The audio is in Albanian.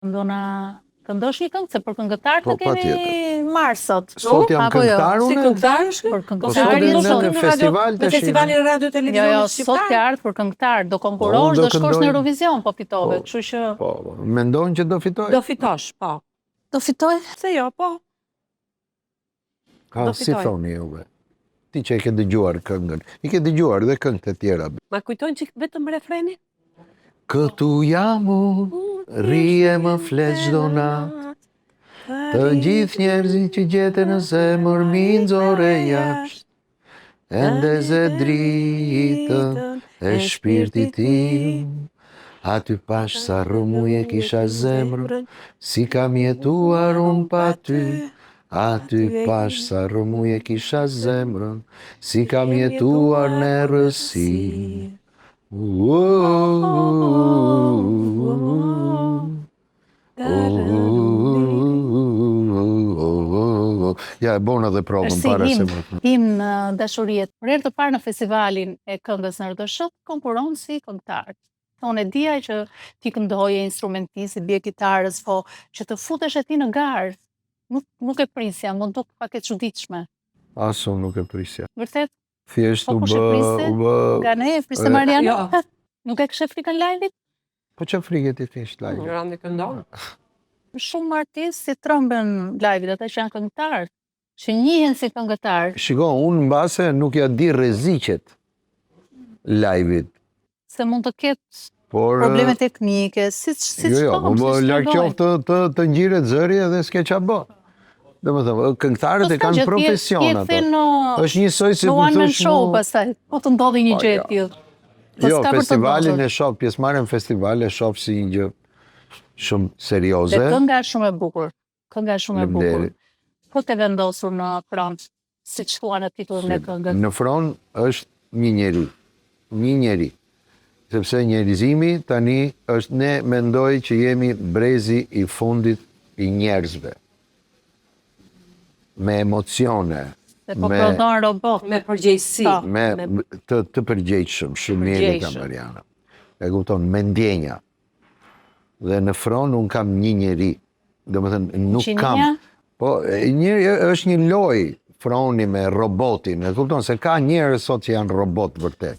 Ndona këndosh një këngë, se për këngëtar të kemi marrë sot. Sot jam këngëtar Si unë? këngëtar është? Për Po këngëtar sot sot. në festival Në festivalin radio televizionit Jo, shqiptar. sot ke ardhur për këngëtar, do konkurosh, do do shkosh këndoj. në Eurovision, po fitove, kështu që Po, mendojnë që do fitoj? Do fitosh, po. do fitoj. Se jo, po. do Si fitoj. thoni juve? Ti që e ke dëgjuar këngën. I ke dëgjuar dhe këngët e tjera. Ma kujtojnë që vetëm refreni? Këtu jam unë, rije më flet çdo natë. Të gjithë njerëzit që gjete në zemër mi nxore jashtë. Ende ze dritën e shpirtit tim. Aty pash sa rrëmuje kisha zemrën, si kam jetuar unë pa ty. Aty pash sa rrëmuje kisha zemrën, si kam jetuar në rësi. Ja, e bona dhe provën Është para si se himn, më... himn dashuriet. Për herë të parë në festivalin e këngës në Ardëshët, konkuron si këngëtar. Unë e dija që ti këndoje instrumentist, bie kitarës, po që të futesh e ti në garë, nuk e prisja, mund të pak e çuditshme. Aso nuk e prisja. Vërtet, Thjesht po u kush e priste? bë... Nga ne, priste Mariana? Jo. Nuk e kishe frikën live-it? Po që frike ti thjesht live? Randi këndon. Shumë artistë si trëmben live-it, ata që janë këngëtarë, që njihen si këngëtarë. Shiko, unë mbase nuk ja di rreziqet live-it. Se mund të ketë Por... probleme teknike, si Jo, po larg qoftë të ngjiret zëri edhe s'ke qa bë. Domethënë, këngëtarët e kanë profesion ato. Është njësoj si në one man thosh show pastaj, po të ndodhi një gjë e tillë. Jo, festivalin e shoh, pjesëmarrjen në festival e shoh si një gjë shumë serioze. Dhe kënga është shumë e bukur. Kënga është shumë e bukur. Faleminderit. Po të vendosur në front, siç thua në titullin e këngës. Në front është një njeri. Një njeri. Sepse njerëzimi tani është, ne mendoj që jemi brezi i fundit i njerëzve. Me emocione. Se po prodhon robot. Me përgjegjësi. Me të përgjegjshëm, shumë mirë ka Mariana. E kupton, me ndjenja. Dhe në front unë kam një njeri. Domethënë nuk kam. Po është një lojë froni me robotin. E kupton se ka njerëz sot që janë robot vërtet.